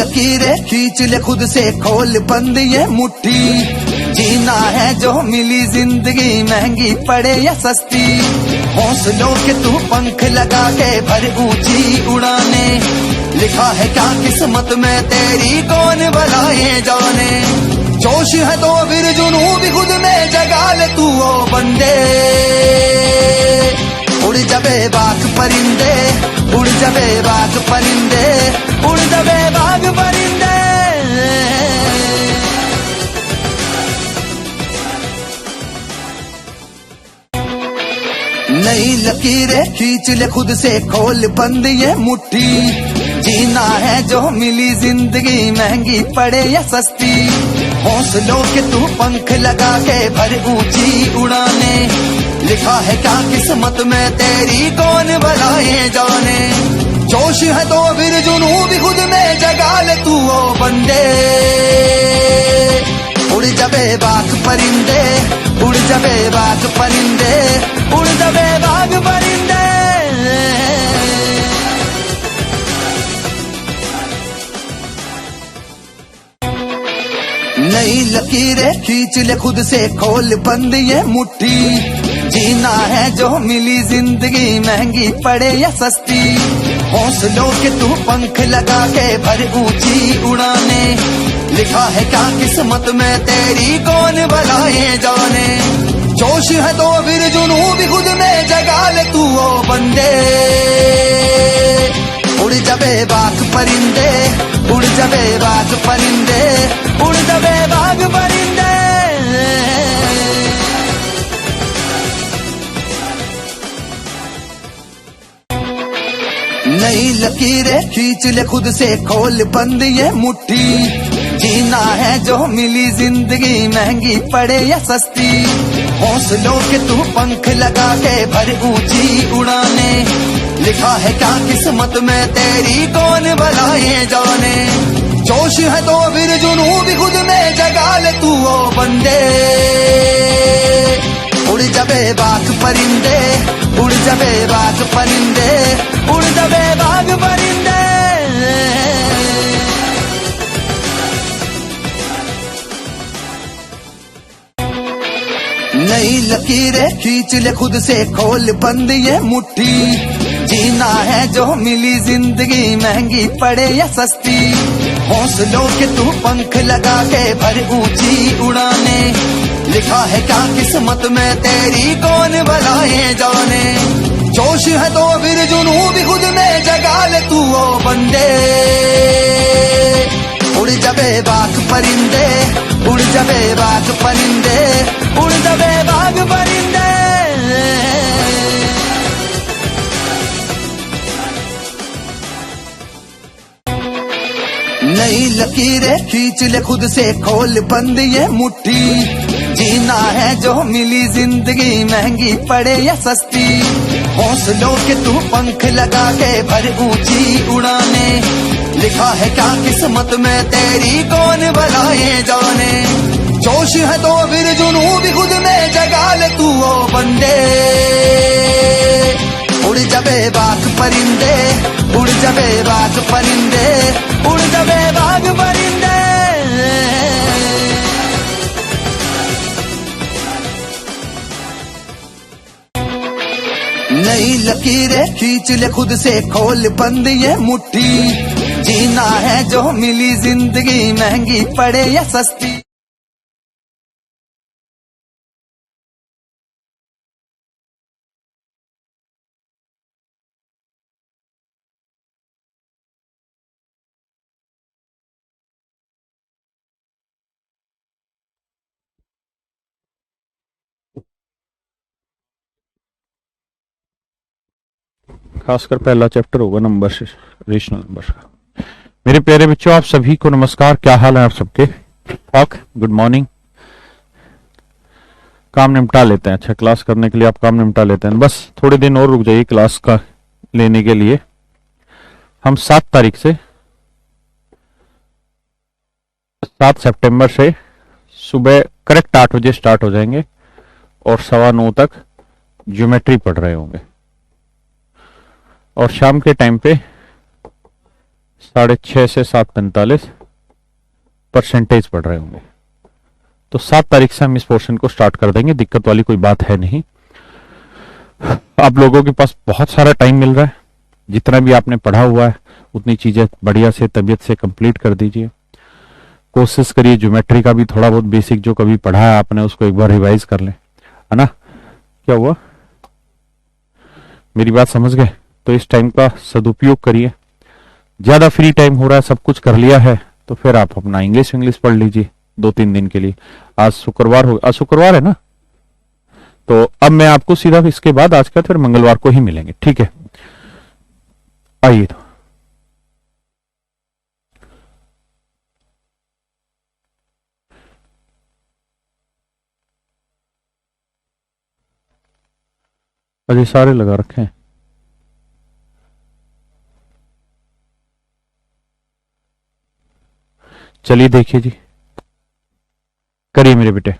लकीरें खींच ले खुद से, खोल बंद ये मुट्ठी। जीना है जो मिली जिंदगी, महंगी पड़े या सस्ती। हौसलों के तू पंख लगा के भर ऊंची उड़ाने। लिखा है क्या किस्मत में तेरी, कौन भलाए जाने। जोश है तो फिर जुनू भी खुद में जगा ले तू ओ बंदे। उड़ जबे बाग परिंदे, उड़ जबे बाग परिंदे, उड़ जबे बाग परिंदे। नई लकीरें खींच ले खुद से, खोल बंद ये मुट्ठी। जीना है जो मिली जिंदगी, महंगी पड़े या सस्ती। हौसलों के तू पंख लगा के भर ऊंची उड़ाने। लिखा है क्या किस्मत में तेरी, कौन भलाए जाने। जोश है तो फिर जुनू भी खुद में जगा ले तू ओ बंदे। उड़ जबे बाग परिंदे, उड़ जबे बाग परिंदे, उड़ जबे बाग परिंदे। नई लकीरें खींच ले खुद से, खोल बंद ये मुट्ठी। जीना है जो मिली जिंदगी, महंगी पड़े या सस्ती। हौसलों के तू पंख लगा के भर ऊंची उड़ाने। लिखा है क्या किस्मत में तेरी, कौन भलाए जाने। जोश है तो फिर जुनू भी खुद में जगा ले तू ओ बंदे। उड़ जबे बाग परिंदे, उड़ जबे बाग परिंदे, उड़ जबे बाग परिंदे। नई लकीरें खींच ले खुद से, खोल बंद ये मुट्ठी। जीना है जो मिली जिंदगी, महंगी पड़े या सस्ती। हौसलों के तू पंख लगा के भर ऊंची उड़ाने। लिखा है क्या किस्मत में तेरी, कौन भलाए जाने। जोश है तो फिर जुनू भी खुद में जगा ले तू ओ बंदे। उड़ जबे बाग परिंदे, उड़ जबे बाग परिंदे, उड़ जबे बाग परिंदे। नई लकीरें खींच ले खुद से, खोल बंद ये मुट्ठी। जीना है जो मिली जिंदगी, महंगी पड़े या सस्ती। हौसलों के तू पंख लगा के भर ऊंची उड़ाने। लिखा है क्या किस्मत में तेरी, कौन भलाए जाने। जोश है तो फिर जुनू भी खुद में जगा ले तू ओ बंदे। उड़ जबे बाग परिंदे, उड़ जबे बाग परिंदे, उड़ जबे बाग परिंदे। नई लकीरें खींच ले खुद से, खोल बंद ये मुट्ठी। जीना है जो मिली जिंदगी, महंगी पड़े या सस्ती। हौसलों के तू पंख लगा के भर ऊंची उड़ाने। लिखा है क्या किस्मत में तेरी, कौन भलाए जाने। जोश है तो फिर जुनू भी खुद में जगा ले तू ओ बंदे। उड़ जबे बाग परिंदे, उड़ जबे बाग परिंदे, उड़ जबे बाग परिंदे। नई लकीरें खींच ले खुद से, खोल बंद ये मुट्ठी। जीना है जो मिली जिंदगी, महंगी पड़े या सस्ती। खासकर पहला चैप्टर होगा नंबर से, रेशनल नंबर का। मेरे प्यारे बच्चों, आप सभी को नमस्कार। क्या हाल है आप सबके? ठीक, गुड मॉर्निंग। काम निपटा लेते हैं। अच्छा, क्लास करने के लिए आप काम निपटा लेते हैं। बस थोड़े दिन और रुक जाइए क्लास का लेने के लिए। हम 7 तारीख से 7 सितंबर से सुबह करेक्ट 8 बजे स्टार्ट हो जाएंगे और 9:15 तक ज्योमेट्री पढ़ रहे होंगे। और शाम के टाइम पे 6:30 से 7:45 परसेंटेज पढ़ रहे होंगे। तो 7 तारीख से हम इस पोर्शन को स्टार्ट कर देंगे, दिक्कत वाली कोई बात है नहीं। आप लोगों के पास बहुत सारा टाइम मिल रहा है, जितना भी आपने पढ़ा हुआ है उतनी चीजें बढ़िया से तबीयत से कंप्लीट कर दीजिए। कोशिश करिए ज्योमेट्री का भी थोड़ा बहुत बेसिक जो कभी पढ़ा है आपने उसको एक बार रिवाइज कर लें, है ना। क्या हुआ, मेरी बात समझ गए? तो इस टाइम का सदुपयोग करिए। ज्यादा फ्री टाइम हो रहा है, सब कुछ कर लिया है, तो फिर आप अपना इंग्लिश इंग्लिश पढ़ लीजिए 2-3 दिन के लिए। आज शुक्रवार हो, आज शुक्रवार है ना, तो अब मैं आपको सीधा इसके बाद आज का फिर मंगलवार को ही मिलेंगे, ठीक है। आइए तो अजय सारे लगा रखे हैं। चलिए देखिए जी, करिए मेरे बेटे।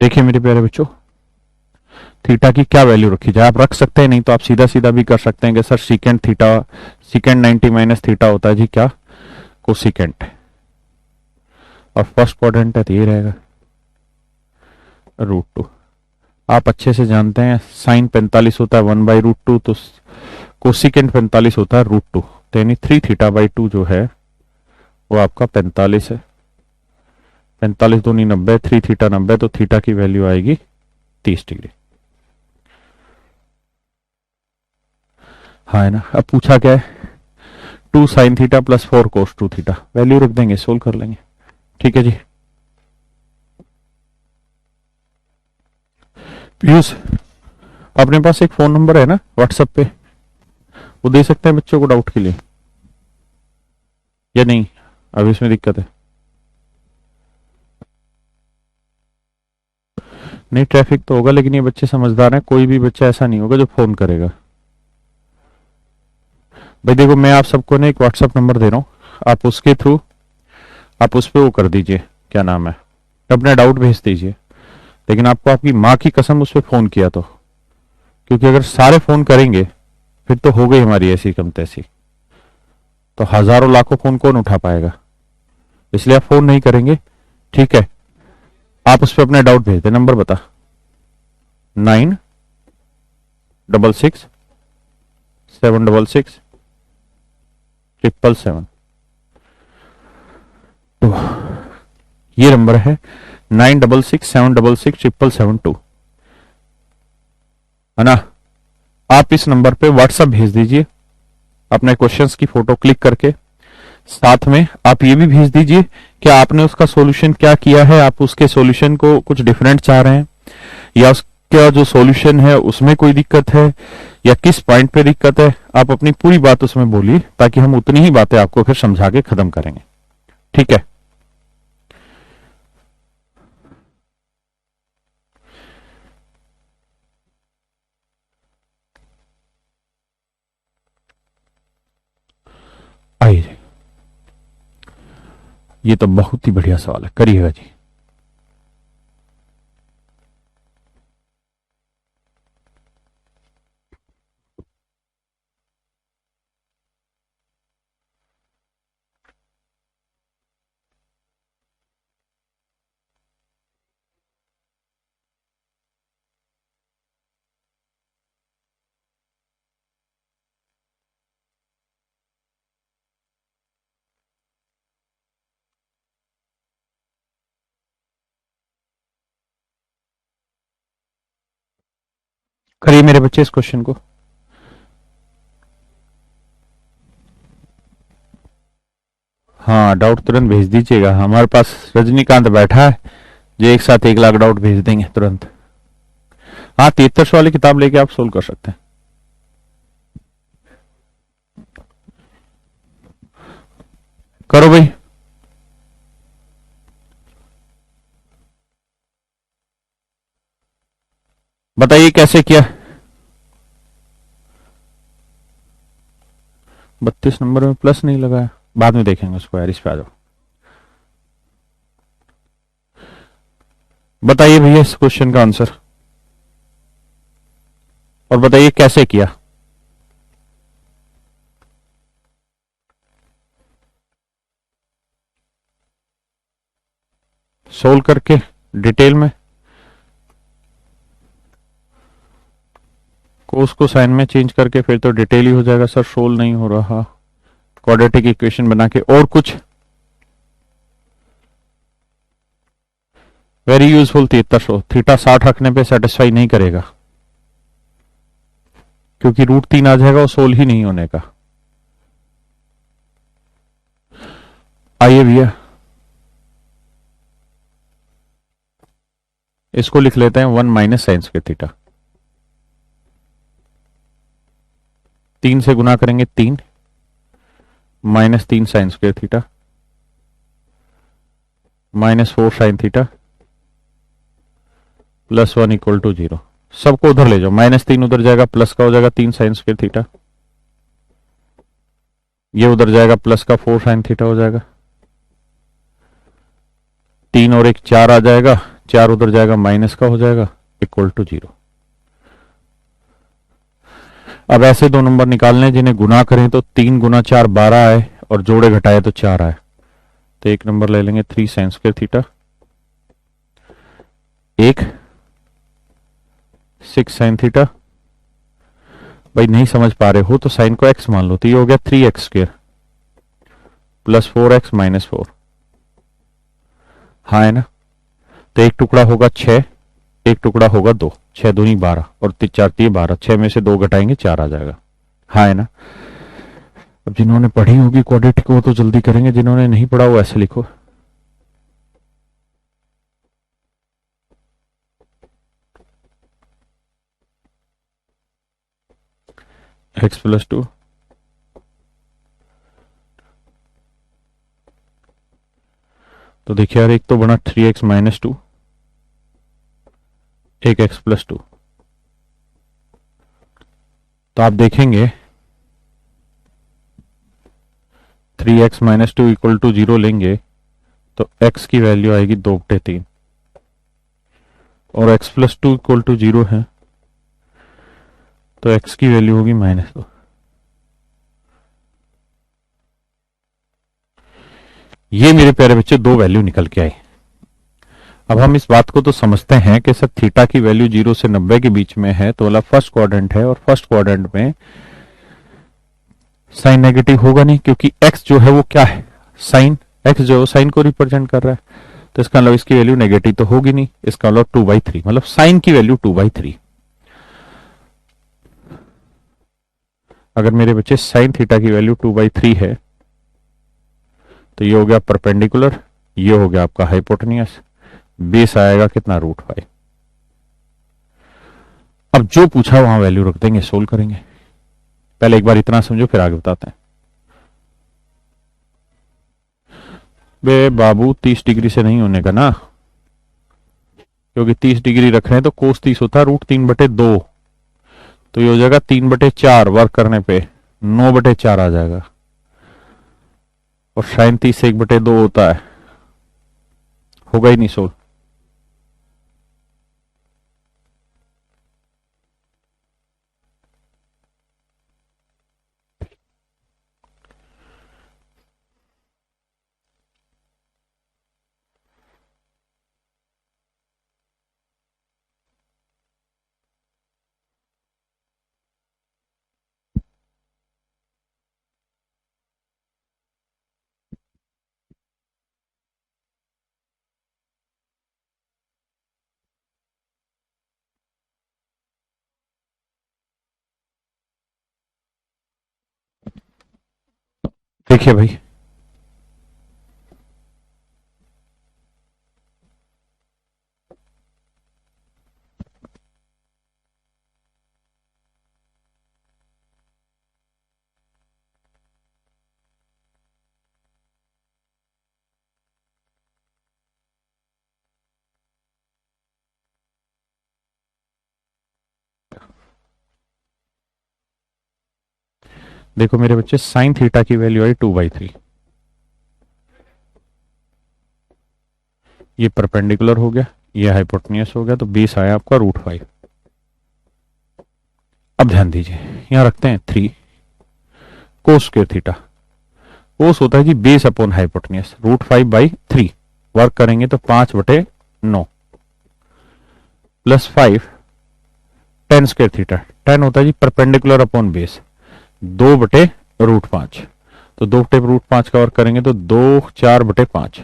देखिए मेरे प्यारे बच्चों, थीटा की क्या वैल्यू रखी जाए, आप रख सकते हैं, नहीं तो आप सीधा सीधा भी कर सकते हैं कि sir secant theta, सीकेंड 90 minus theta होता है जी क्या, कोसिकेंट। और फर्स्ट क्वाड्रेंट है तो ये रहेगा √2। आप अच्छे से जानते हैं साइन 45 होता है 1/√2, तो कोसिकेंट 45 होता है √2, तो यानी 3θ/2 जो है वो आपका 45 है। 45×2 = 90, 3θ 90, तो थीटा की वैल्यू आएगी 30 डिग्री। हाँ है ना। अब पूछा क्या है, 2 sin θ + 4 cos 2θ, वैल्यू रख देंगे, सोल्व कर लेंगे, ठीक है जी। पीयूष, अपने पास एक फोन नंबर है ना व्हाट्सएप पे, वो दे सकते हैं बच्चों को डाउट के लिए या नहीं? अभी इसमें दिक्कत है? नहीं, ट्रैफिक तो होगा, लेकिन ये बच्चे समझदार हैं, कोई भी बच्चा ऐसा नहीं होगा जो फोन करेगा। भाई देखो, मैं आप सबको ना एक व्हाट्सएप नंबर दे रहा हूँ, आप उसके थ्रू आप उस पर वो कर दीजिए, क्या नाम है, अपना डाउट भेज दीजिए। लेकिन आपको आपकी माँ की कसम उस पर फोन किया तो, क्योंकि अगर सारे फोन करेंगे फिर तो हो गई हमारी ऐसी कम तैसी, तो हजारों लाखों फोन कौन उठा पाएगा, इसलिए आप फोन नहीं करेंगे, ठीक है। आप उस पर अपना डाउट भेज दे, नंबर बता, 966 766 777। तो ये नंबर है 966 766 777, है ना। आप इस नंबर पे व्हाट्सएप भेज दीजिए अपने क्वेश्चंस की फोटो क्लिक करके, साथ में आप ये भी भेज दीजिए कि आपने उसका सॉल्यूशन क्या किया है, आप उसके सॉल्यूशन को कुछ डिफरेंट चाह रहे हैं, या उसका जो सॉल्यूशन है उसमें कोई दिक्कत है, या किस पॉइंट पे दिक्कत है, आप अपनी पूरी बात उसमें बोलिए, ताकि हम उतनी ही बातें आपको फिर समझा के खत्म करेंगे, ठीक है। आइए, ये तो बहुत ही बढ़िया सवाल है, करिएगा जी। करिए मेरे बच्चे इस क्वेश्चन को। हाँ, डाउट तुरंत भेज दीजिएगा। हमारे पास रजनीकांत बैठा है जो एक साथ 1 लाख डाउट भेज देंगे तुरंत। हाँ, 7300 वाली किताब लेके आप सोल्व कर सकते हैं। करो भाई। बताइए कैसे किया। 32 नंबर में प्लस नहीं लगाया, बाद में देखेंगे उसको यार, इस पे आ जाओ। बताइए भैया इस क्वेश्चन का आंसर, और बताइए कैसे किया। सोल्व करके डिटेल में कोस को साइन में चेंज करके फिर तो डिटेल ही हो जाएगा। सर सोल्व नहीं हो रहा, क्वाड्रेटिक इक्वेशन बना के और कुछ। Very useful 7300। थीटा 60 रखने पे सेटिस्फाई नहीं करेगा क्योंकि √3 आ जाएगा और सोल्व ही नहीं होने का। आइए भैया इसको लिख लेते हैं 1 माइनस साइन स्क्वायर थीटा। 3 से गुना करेंगे 3 minus 3 sine square theta minus 4 sine theta plus 1 equal to 0। सबको उधर ले जाओ, -3 उधर जाएगा, प्लस का हो जाएगा 3 साइन स्क्वायर थीटा, ये उधर जाएगा, प्लस का 4 साइन थीटा हो जाएगा, 3 और 1 4 आ जाएगा, 4 उधर जाएगा, माइनस का हो जाएगा, इक्वल टू 0। अब ऐसे दो नंबर निकालने जिन्हें गुना करें तो 3 गुना 4 12 आए और जोड़े घटाए तो 4 आए। तो एक नंबर ले लेंगे 3 साइन स्क्वायर थीटा, एक 6 साइन थीटा। भाई नहीं समझ पा रहे हो तो साइन को x मान लो, तो ये हो गया 3x square plus 4x minus 4। हाँ है ना। तो एक टुकड़ा होगा 6, एक टुकड़ा होगा 2, 6 दूनी 12 और 4 3 12, 6 में से 2 घटाएंगे 4 आ जाएगा। हाँ है ना। अब जिन्होंने पढ़ी होगी क्वाड्रेटिक वो तो जल्दी करेंगे, जिन्होंने नहीं पढ़ा वो ऐसे लिखो। x प्लस 2 तो देखिए यार, एक तो बना 3x माइनस 2, एक x प्लस 2। तो आप देखेंगे 3x माइनस 2 इक्वल टू 0 लेंगे तो x की वैल्यू आएगी 2/3 और x प्लस 2 इक्वल टू 0 है तो x की वैल्यू होगी -2। ये मेरे प्यारे बच्चे दो वैल्यू निकल के आई। अब हम इस बात को तो समझते हैं कि सर थीटा की वैल्यू 0 से 90 के बीच में है तो वाला फर्स्ट क्वाड्रेंट है, और फर्स्ट क्वाड्रेंट में साइन नेगेटिव होगा नहीं क्योंकि x जो है वो क्या है, साइन, x जो साइन को रिप्रेजेंट कर रहा है, तो इसका मतलब इसकी वैल्यू नेगेटिव तो होगी नहीं। इसका मतलब 2/3, मतलब साइन की वैल्यू 2/3। अगर मेरे बच्चे साइन थीटा की वैल्यू 2/3 है तो ये हो गया परपेंडिकुलर, ये हो गया आपका हाइपोटेनियस, बेस आएगा कितना √5। अब जो पूछा वहां वैल्यू रख देंगे, सोल्व करेंगे। पहले एक बार इतना समझो फिर आगे बताते हैं। बे बाबू 30 डिग्री से नहीं होने का ना, क्योंकि 30 डिग्री रख रहे हैं तो कोस 30 होता है √3/2, तो ये हो जाएगा 3/4 वर्क करने पे 9/4 आ जाएगा, और साइन 30 से 1/2 होता है, होगा ही नहीं सोल्व। देखिए भाई, देखो मेरे बच्चे, साइन थीटा की वैल्यू आई 2/3। ये परपेंडिकुलर हो गया, ये हाइपोटेन्यूस हो गया, तो बेस आया आपका √5। अब ध्यान दीजिए, यहां रखते हैं 3 कोस स्क्वायर थीटा। कोस होता है जी बेस अपॉन हाइपोटेन्यूस, √5/3। वर्क करेंगे तो 5/9 +5 टेन स्क्वायर थीटा। टेन होता है जी परपेंडिकुलर अपॉन बेस, 2/√5। तो 2/√5 का वर्क करेंगे तो 2 4/5।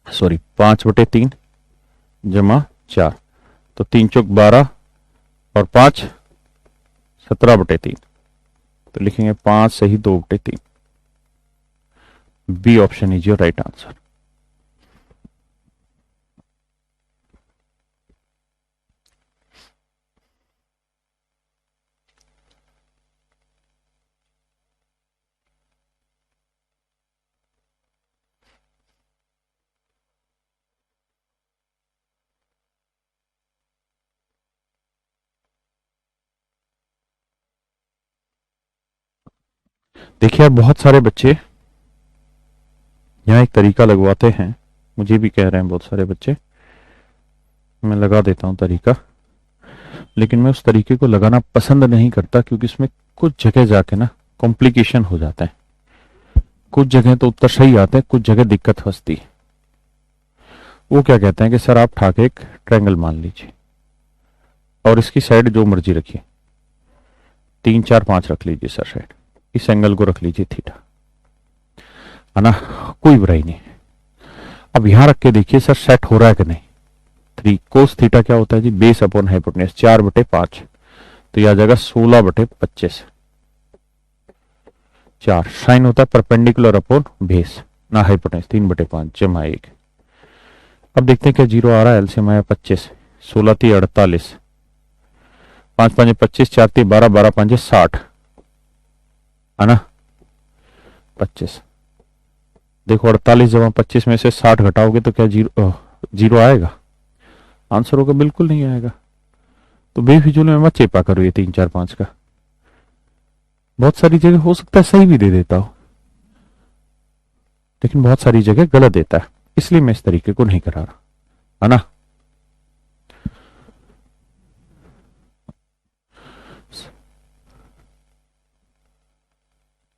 सॉरी, 5/3 जमा 4, तो 3 × 4 = 12 और 5 = 17/3। तो लिखेंगे 5 सही 2/3। B option is your right answer. देखिए यार, बहुत सारे बच्चे यहाँ एक तरीका लगवाते हैं, मुझे भी कह रहे हैं बहुत सारे बच्चे, मैं लगा देता हूँ तरीका, लेकिन मैं उस तरीके को लगाना पसंद नहीं करता, क्योंकि इसमें कुछ जगह जाके ना कॉम्प्लिकेशन हो जाता है। कुछ जगह तो उत्तर सही आते हैं, कुछ जगह दिक्कत फंसती है। वो क्या कहते हैं कि सर आप ठाके एक ट्रायंगल मान लीजिए और इसकी साइड जो मर्जी रखिए, 3 4 5 रख लीजिए सर साइड, इस एंगल को रख लीजिए थीटा, है ना, कोई बुराई नहीं। अब यहां रख के देखिए सर सेट हो रहा है कि नहीं। 3 कोस थीटा क्या होता है जी, बेस अपॉन हाइपोटेन्यूस, 4/5। तो यह आ जाएगा 16/25। 4 साइन होता है परपेंडिकुलर अपॉन बेस ना हाइपोटेन्यूस, 3/5 जमा 1। अब देखते हैं क्या जीरो आ रहा है। एलसीएम आया 25, 16 × 3 = 48, 5 × 5 = 25, 4 × 3 = 12, 12 × 5 = 60, है ना, 25। देखो 48 जमा 25 में से 60 घटाओगे तो क्या जीरो आएगा? आंसर होगा बिल्कुल नहीं आएगा। तो बेफिजूल में मत चेपा करो ये 3 4 5 का। बहुत सारी जगह हो सकता है सही भी दे देता हो, लेकिन बहुत सारी जगह गलत देता है, इसलिए मैं इस तरीके को नहीं करा रहा, है ना।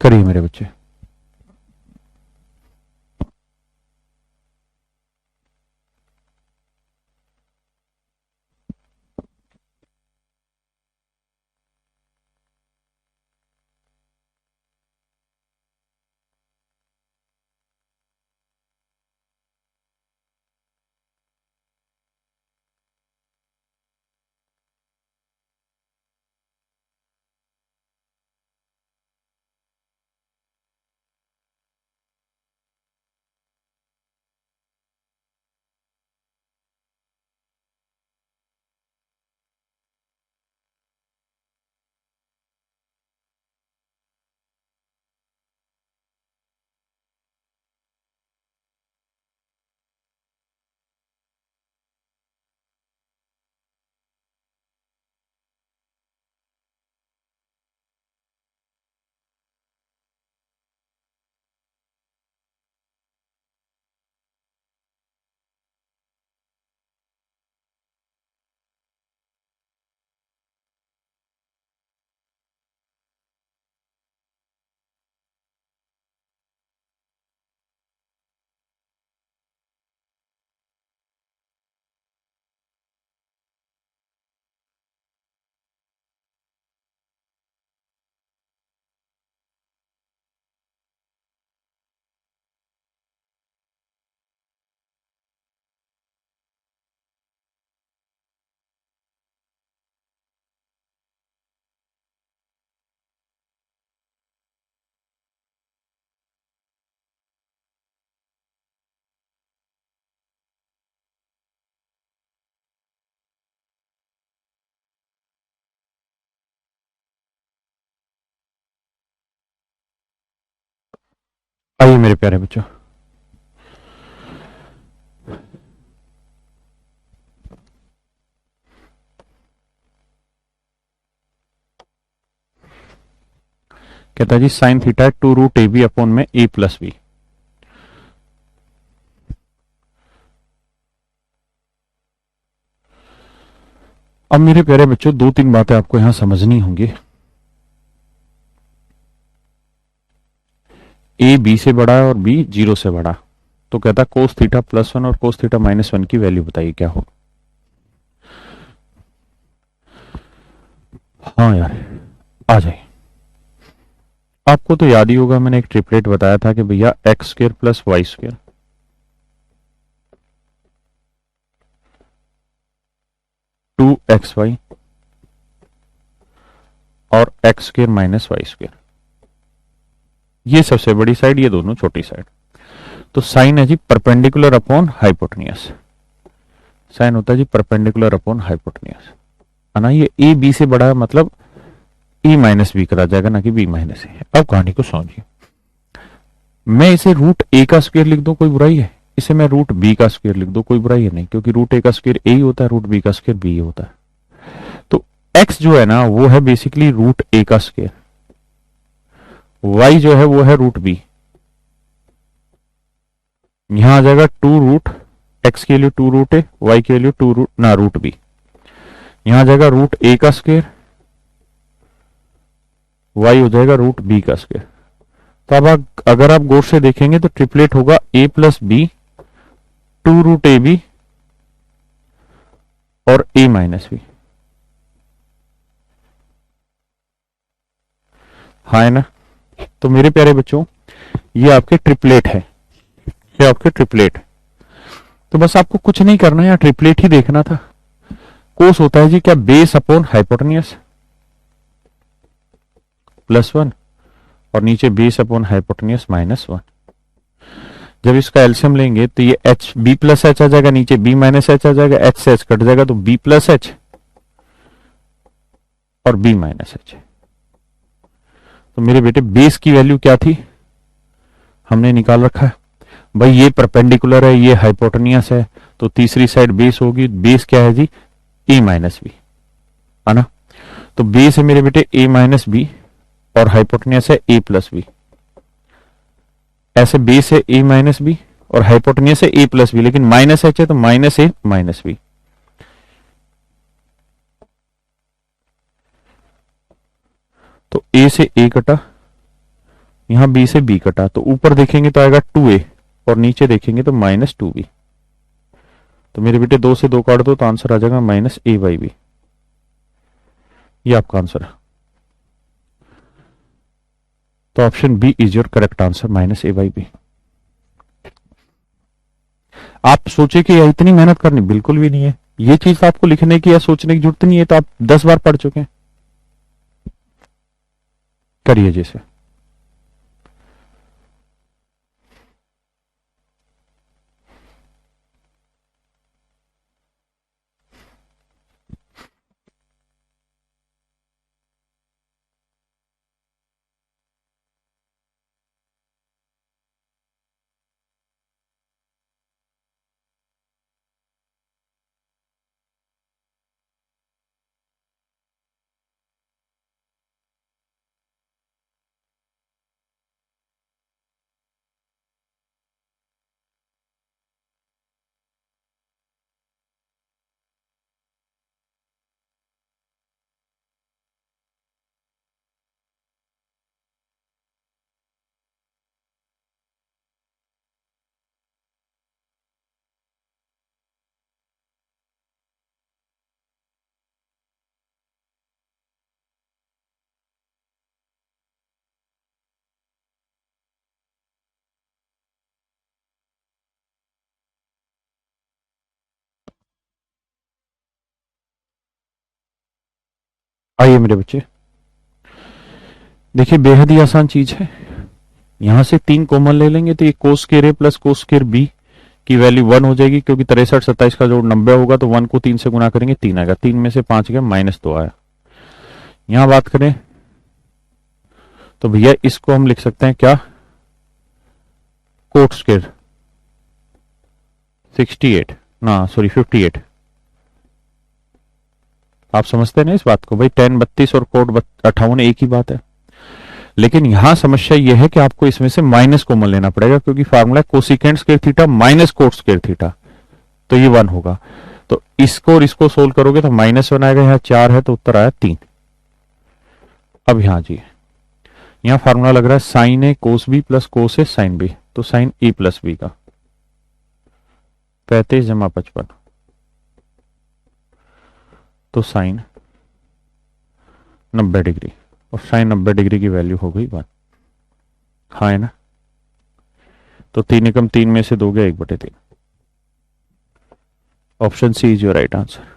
करिए मेरे बच्चे। आइए मेरे प्यारे बच्चों, कहता है जी साइन थीटा 2√ab अपॉन में a प्लस बी। अब मेरे प्यारे बच्चों, दो तीन बातें आपको यहां समझनी होंगी। a b से बड़ा है और b 0 से बड़ा, तो कहता कोस थीटा +1 और कोस थीटा -1 की वैल्यू बताइए क्या हो। हाँ यार, आ जाए। आपको तो याद ही होगा, मैंने एक ट्रिपलेट बताया था कि भैया x² + y² 2xy और x² - y², ये सबसे बड़ी साइड, ये दोनों छोटी साइड। तो साइन है जी परपेंडिकुलर अपॉन हाइपोटेन्यूस। साइन होता है जी परपेंडिकुलर अपॉन हाइपोटेन्यूस, है ना। ये ए बी से बड़ा है, मतलब e - b करा जाएगा, ना कि b - a। अब कहानी को समझिए। मैं इसे √a² लिख दूं, कोई बुराई है? इसे मैं √b² लिख दूं, कोई बुराई है नहीं, क्योंकि √a² a ही होता है, √b² b ही होता है। तो x जो है ना, वो है बेसिकली √a², y जो है वो है √b। यहां आ जाएगा 2√x के लिए 2√a, y के लिए √b। यहां आ जाएगा √a², y हो जाएगा √b²। तो अब अगर आप गौर से देखेंगे तो ट्रिपलेट होगा a + b 2√ab और a - b। हाँ है ना। तो मेरे प्यारे बच्चों, ये आपके ट्रिपलेट है, ये आपके ट्रिपलेट। तो बस आपको कुछ नहीं करना है, या ट्रिपलेट ही देखना था। कोस होता है जी क्या, बेस अपॉन हाइपोटेन्यूस +1 और नीचे बेस अपॉन हाइपोटेन्यूस -1। जब इसका एलसीएम लेंगे तो ये h b + h आ जाएगा, नीचे b - h आ जाएगा, h से h कट जाएगा, तो b + h और b - h। तो मेरे बेटे बेस की वैल्यू क्या थी, हमने निकाल रखा है भाई। ये परपेंडिकुलर है, ये हाइपोटेन्यूस है, तो तीसरी साइड बेस होगी। बेस क्या है जी, a - b, है ना। तो बेस है मेरे बेटे a - b और हाइपोटेन्यूस है a + b। ऐसे बेस है a - b और हाइपोटेन्यूस है a + b, लेकिन -h है तो -a - b। तो a से a कटा, यहां b से b कटा, तो ऊपर देखेंगे तो आएगा 2a और नीचे देखेंगे तो -2b। तो मेरे बेटे 2 से 2 काट दो तो आंसर आ जाएगा -a/b। ये आपका आंसर है। तो option B is your correct answer, -a/b। आप सोचे कि इतनी मेहनत करनी, बिल्कुल भी नहीं है। ये चीज आपको लिखने की या सोचने की जरूरत नहीं है, तो आप 10 बार पढ़ चुके हैं। करिए जैसे। आइए मेरे बच्चे, देखिए बेहद ही आसान चीज है। यहां से 3 कॉमन ले लेंगे तो ये cos² a + cos² b की वैल्यू 1 हो जाएगी, क्योंकि 63 27 का जोड़ 90 होगा, तो 1 को 3 से गुना करेंगे 3 आएगा, 3 में से 5 गया, -2 आया। यहां बात करें तो भैया इसको हम लिख सकते हैं क्या, कोट स्क्वायर 68 ना सॉरी 58। आप समझते हैं ना इस बात को भाई, tan 32 और कोट 58 एक ही बात है। लेकिन यहां समस्या यह है कि आपको इसमें से माइनस कॉमन लेना पड़ेगा, क्योंकि formula cosecant square theta minus cot square theta, तो ये 1 होगा। तो इसको और इसको सोल्व करोगे तो -1 आएगा, यहाँ 4 है तो उत्तर आया 3। अब यहां जी, यहां फार्मूला लग रहा है साइन ए कोस बी प्लस कोस ए साइन बी, तो साइन ए प्लस बी का 35 जमा 55, तो साइन 90 डिग्री, और साइन 90 डिग्री की वैल्यू हो गई 1। हाँ है ना, तो 3 एकम 3 में से 2 गया 1/3। Option C is your right answer.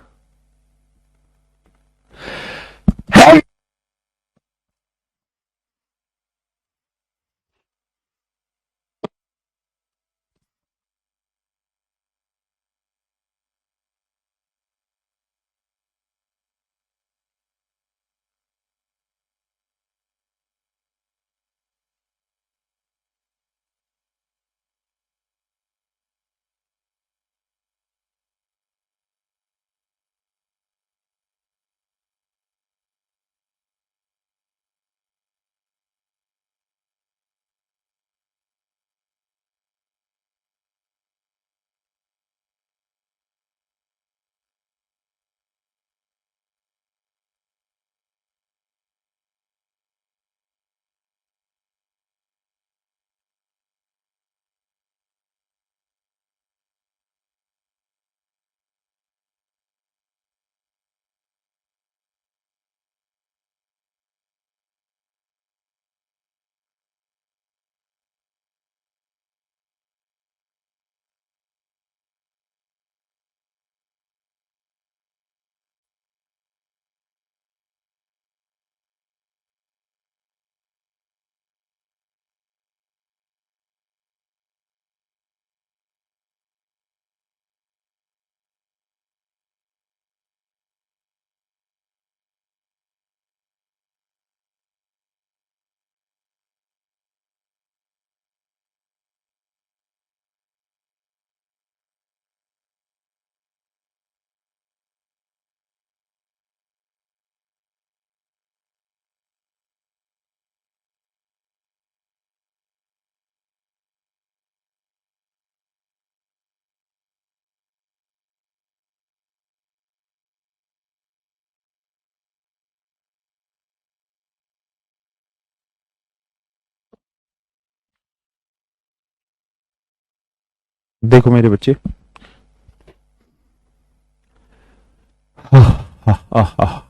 देखो मेरे बच्चे,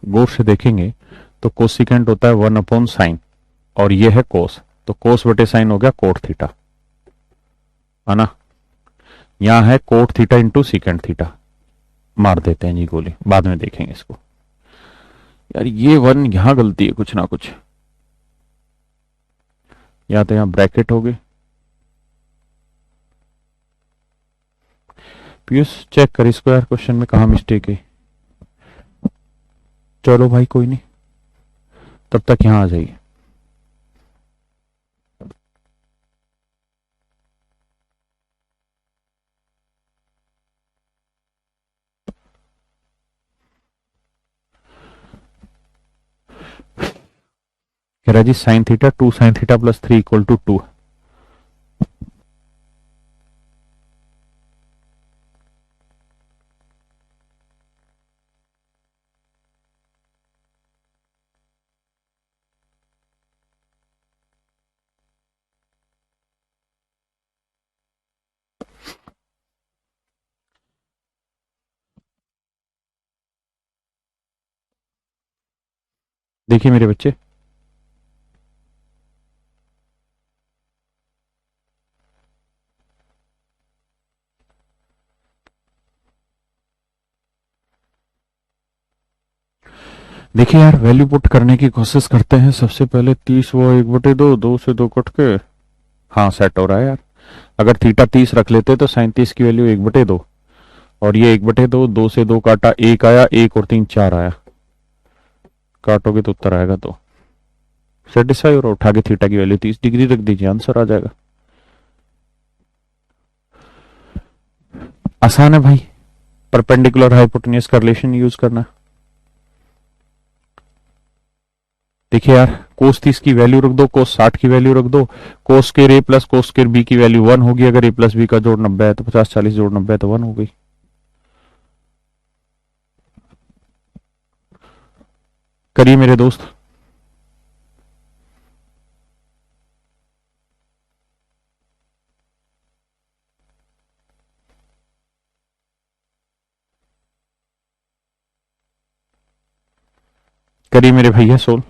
गौर से देखेंगे तो कोसिकेंट होता है 1/sin, और ये है कोस, तो कोस बटे साइन हो गया कोट थीटा, है ना। यहां है cot theta into secant theta, मार देते हैं जी गोली, बाद में देखेंगे इसको। यार ये 1 यहां गलती है कुछ ना कुछ, या तो यहां ब्रैकेट हो गए। पीयूष चेक कर इसको यार, क्वेश्चन में कहां मिस्टेक है। चलो भाई कोई नहीं, तब तक यहां आ जाइए। कह रहा जी sine theta 2 sine theta plus 3 equal to 2। देखिए मेरे बच्चे, देखिए यार वैल्यू पुट करने की कोशिश करते हैं। सबसे पहले 30 वो 1/2, 2 से 2 कट के, हाँ सेट हो रहा है यार। अगर थीटा 30 रख लेते तो 37 की वैल्यू 1/2, और ये 1/2, 2 से 2 काटा 1 आया, 1 और 3 4 आया, काटोगे तो उत्तर आएगा। तो सेटिस्फाई, और उठा के थीटा की वैल्यू 30 डिग्री रख दीजिए, आंसर आ जाएगा। आसान है भाई, परपेंडिकुलर हाइपोटेन्यूज का रिलेशन यूज करना। देखिए यार, कोस 30 की वैल्यू रख दो, कोस 60 की वैल्यू रख दो, कोस स्केर ए प्लस कोस स्केर बी की वैल्यू 1 होगी। अगर ए प्लस बी का जोड़ 90 है तो 50 40 जोड़ 90 है तो 1 हो गई। करिए मेरे दोस्त। करिए मेरे भैया सोल।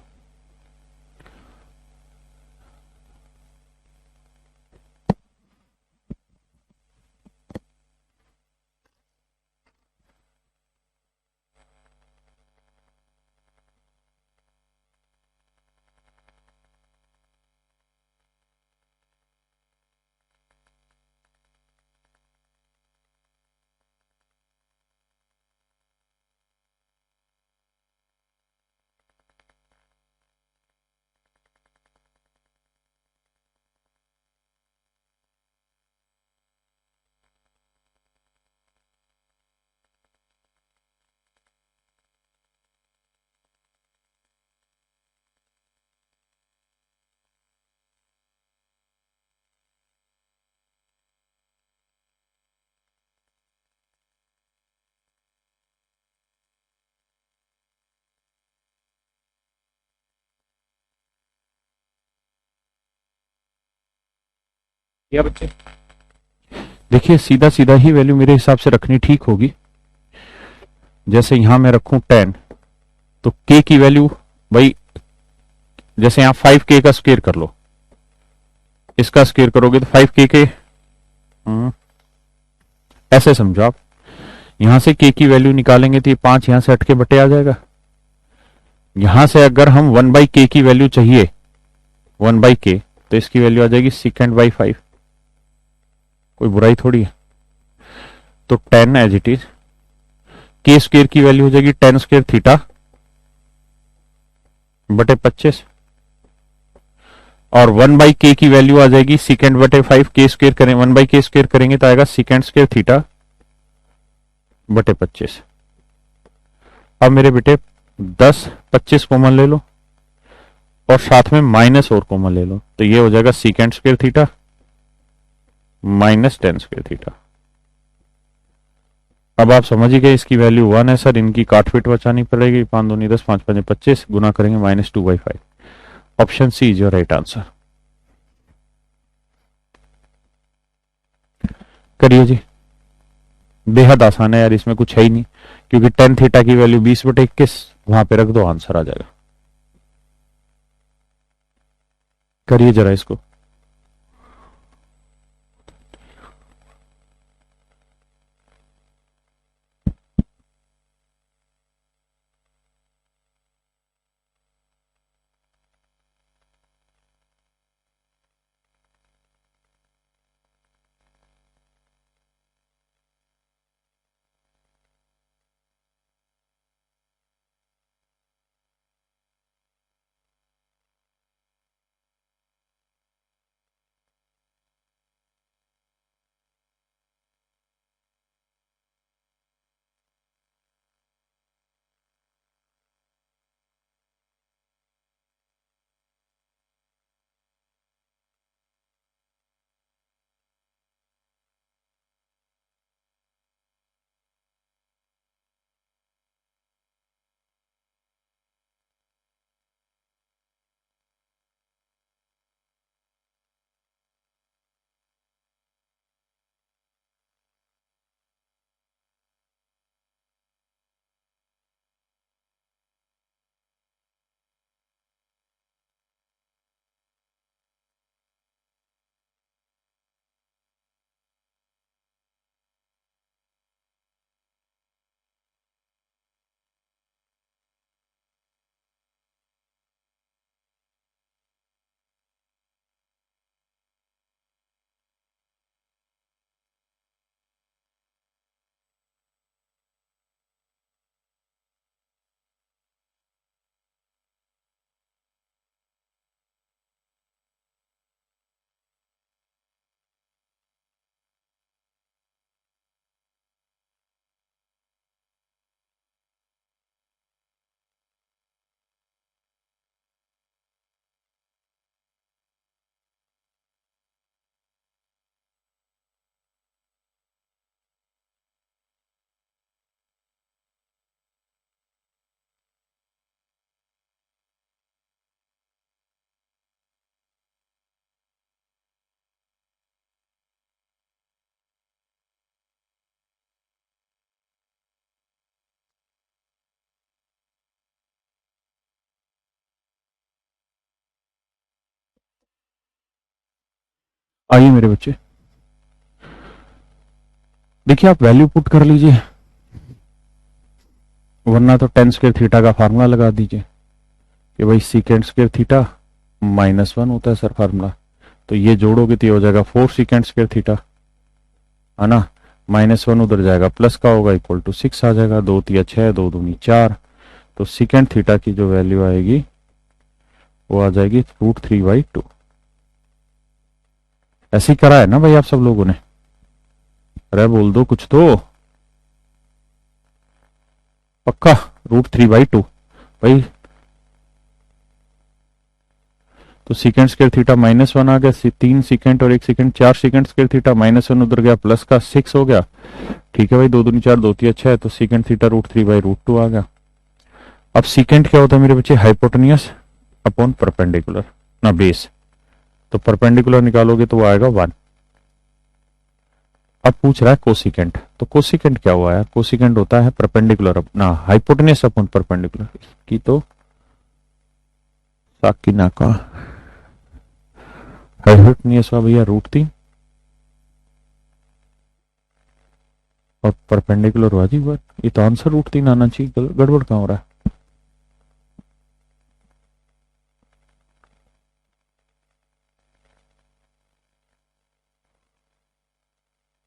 या बच्चे, देखिए सीधा सीधा ही वैल्यू मेरे हिसाब से रखनी ठीक होगी। जैसे यहां मैं रखूं 10, तो k की वैल्यू भाई, जैसे यहां 5k का स्क्वायर कर लो, इसका स्क्वायर करोगे तो 5k के, ऐसे समझो आप। यहां से k की वैल्यू निकालेंगे तो ये 5 यहां से हट के बटे आ जाएगा। यहां से अगर हम 1/k की वैल्यू चाहिए, 1/k, तो इसकी वैल्यू आ जाएगी sec/5। कोई बुराई थोड़ी है। तो 10 as it is, k square की वैल्यू हो जाएगी 10 स्क्वायर थीटा बटे 25, और 1/k की वैल्यू आ जाएगी सिकेंड बटे 5। k स्क्वायर करें, 1/k स्क्वायर करेंगे तो आएगा सिकेंड स्क्वायर थीटा बटे 25। अब मेरे बेटे 10 25 कॉमन ले लो, और साथ में माइनस और कॉमन ले लो, तो ये हो जाएगा secant square theta minus 10 square theta. अब आप समझ ही गए इसकी वैल्यू 1 है सर, इनकी काटपीट बचानी पड़ेगी। 5 दूनी 10, 5 5 25, गुना करेंगे -2/5। Option C is your right answer. करिए जी, बेहद आसान है यार, इसमें कुछ है ही नहीं, क्योंकि 10 थीटा की वैल्यू 20/21, वहां पे रख दो, आंसर आ जाएगा। करिए जरा इसको। आइए मेरे बच्चे, देखिए आप वैल्यू पुट कर लीजिए, वरना तो टेन स्क्वायर थीटा का फार्मूला लगा दीजिए कि भाई सीकेंड स्क्वायर थीटा -1 होता है सर फार्मूला। तो ये जोड़ोगे तो ये हो जाएगा 4 सीकेंड स्क्वायर थीटा, है ना। -1 उधर जाएगा, प्लस का होगा, इक्वल टू 6 आ जाएगा। 2 तिया 6, 2 दूनी 4। तो सीकेंड थीटा की जो वैल्यू आएगी वो आ जाएगी √3/2। ऐसे ही करा है ना भाई आप सब लोगों ने? अरे बोल दो कुछ तो, पक्का √3/2 भाई। तो सीकेंड स्क्वायर थीटा -1 आ गया, 3 सीकेंड और 1 सीकेंड, 4 सीकेंड स्क्वायर थीटा, -1 उधर गया, प्लस का 6 हो गया। ठीक है भाई, 2 दूनी 4, 2 तिया 6, तो सीकेंड थीटा √3/2 आ गया। अब सीकेंड क्या होता है मेरे बच्चे? हाइपोटेनियस अपॉन परपेंडिकुलर ना बेस। तो परपेंडिकुलर निकालोगे तो वो आएगा 1। अब पूछ रहा है कोसिकेंट, तो कोसिकेंट क्या हुआ यार? कोसिकेंट होता है परपेंडिकुलर ना हाइपोटेनियस अपॉन परपेंडिकुलर की। तो साकी नाका हाइपोटेनियस हुआ भैया √3 और परपेंडिकुलर हुआ जी 1। ये तो आंसर √3 आना चाहिए, गड़बड़ कहां हो रहा है?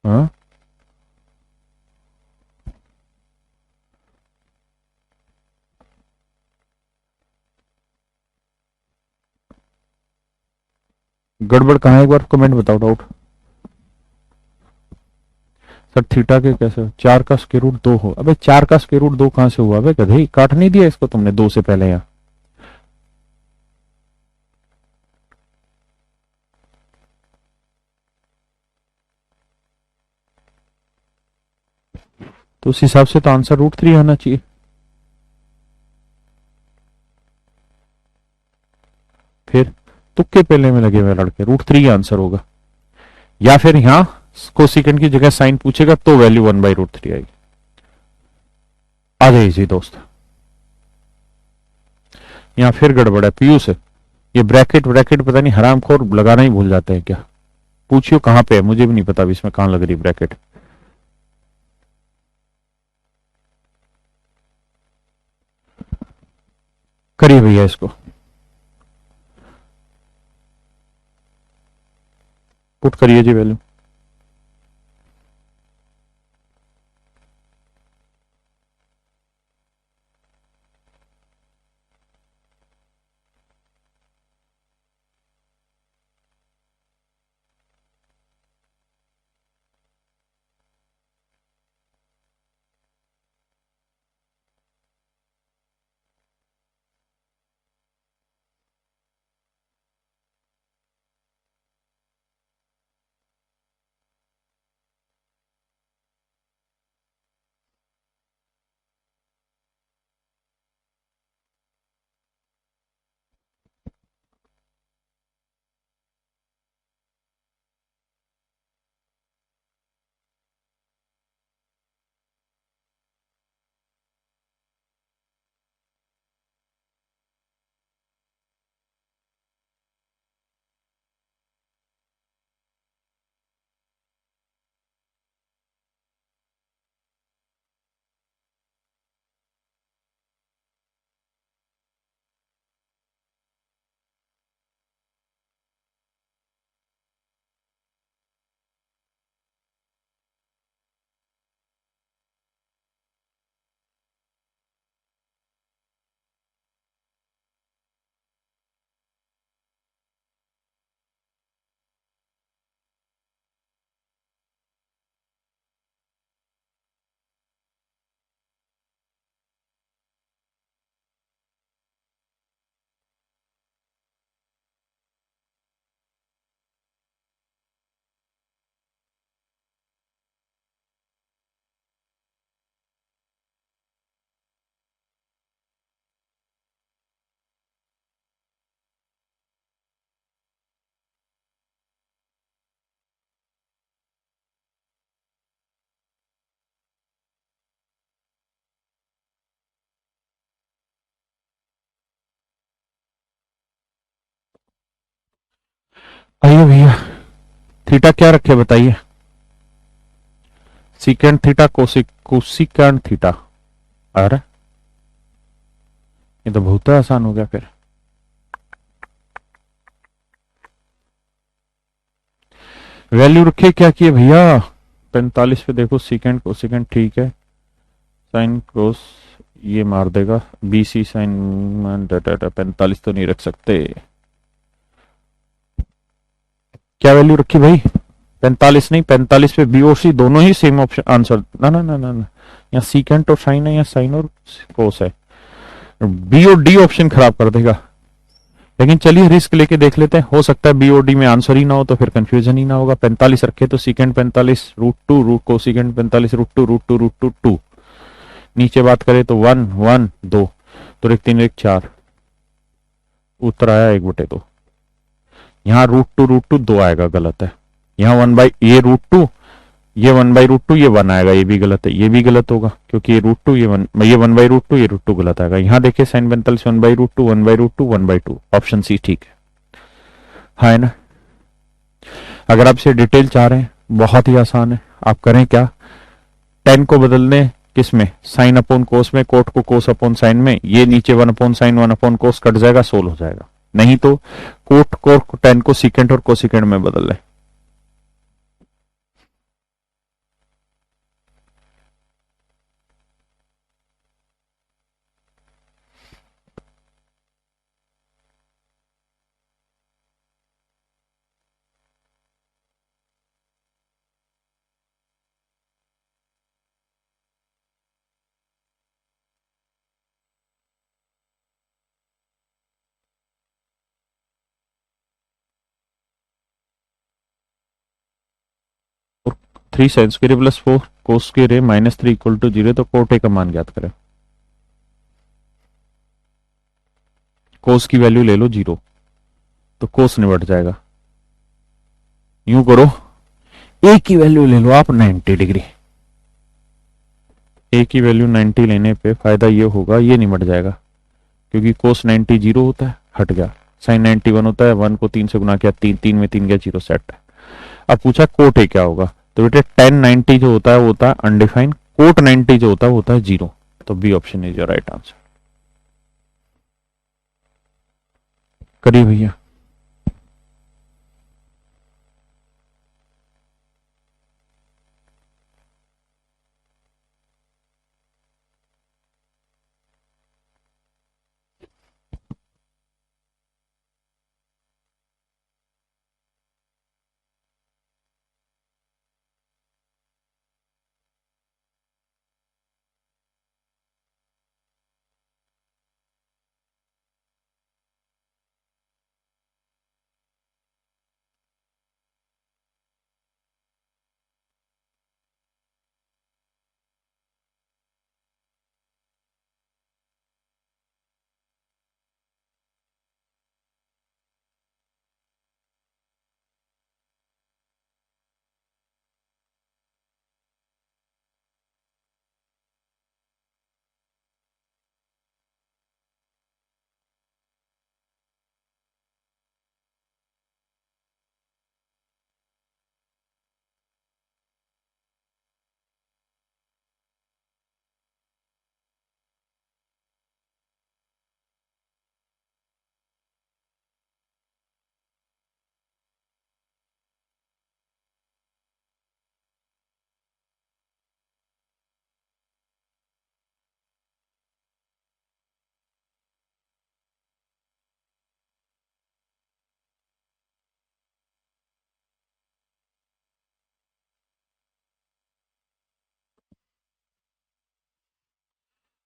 हाँ, गड़बड़ कहाँ है? एक बार कमेंट बताओ डाउट। सर थीटा के कैसे 4 का स्क्वायर रूट 2 हो? अबे 4 का स्क्वायर रूट 2 कहां से हुआ? अबे गधे, काट नहीं दिया इसको तुमने 2 से पहले? यहाँ तो उस हिसाब से तो आंसर √3 आना चाहिए। फिर तुक्के पेले में लगे हुए लड़के, √3 आंसर होगा। या फिर यहां कोसिकेंट की जगह साइन पूछेगा तो वैल्यू 1/√3 आएगी। आ जाइए जी दोस्त, यहां फिर गड़बड़ है पीयू से। ये ब्रैकेट ब्रैकेट पता नहीं हरामखोर लगाना ही भूल जाते हैं क्या? पूछियो कहां पे है, मुझे भी नहीं पता अभी इसमें कहां लग रही ब्रैकेट। करिए भैया इसको, पुट करिए जी वैल्यू। आइए भैया थीटा क्या रखे बताइए? Secant theta, cosecant theta. अरे ये तो बहुत आसान हो गया फिर। वैल्यू रखे क्या किए भैया? 45 पे देखो, सीकेंट कोसिकेंट ठीक है, साइन कोस ये मार देगा, बीसी साइन 45 तो नहीं रख सकते। क्या वैल्यू रखी भाई? 45 नहीं, 45 पे बी और सी दोनों ही सेम ऑप्शन आंसर। ना ना ना ना ना, यहाँ सीकेंट और साइन है, यहाँ साइन और कोस है। बी और डी ऑप्शन खराब कर देगा। लेकिन चलिए रिस्क लेके देख लेते हैं, हो सकता है बी और डी में आंसर ही ना हो, तो फिर कंफ्यूजन ही ना होगा। 45 रखे तो secant 45 root two root cosecant 45 root two root two root two two. नीचे बात करें तो 1 1 2, तो 1 3 1 4, उत्तर आया 1/2। यहाँ रूट टू 2 आएगा, गलत है। यहाँ 1 बाई ये रूट टू, ये 1 बाई रूट टू, ये 1 आएगा, ये भी गलत है, ये भी गलत होगा क्योंकि ये रूट टू, ये 1 बाई रूट टू, ये रूट टू गलत आएगा। यहाँ देखिए sine 45 1 by root two 1 by root two 1 by two, option C ठीक है। हाँ है ना? अगर आप इसे डिटेल चाह रहे हैं, बहुत ही आसान है। आप करें क्या, टेन को बदलने किस में, साइन अपॉन कोस में, कोट को कोस अपॉन साइन में, ये नीचे 1 अपॉन साइन 1 अपॉन कोस कट जाएगा, सोल्व हो जाएगा। नहीं तो कोट को टेन को सीकेंट और कोसिकेंट में बदल लें। Three sine square plus 4 cos square minus 3 equal to 0, तो कोट ए का मान ज्ञात करें। कोस की वैल्यू ले लो 0, तो कोस निबट जाएगा। यूं करो, ए की वैल्यू ले लो आप 90 डिग्री। ए की वैल्यू 90 लेने पे फायदा ये होगा, ये निबट जाएगा क्योंकि कोस 90 0 होता है, हट गया। साइन 91 होता है, 1 को 3 से गुना किया, 3 3 में 3 गया, 0 सेट है। अब पूछा कोट ए क्या होगा, तो बेटे 1090 जो होता है वो होता है अनडिफाइंड, कोट 90 जो होता है वो होता है 0। तो B option is your right answer. करिए भैया।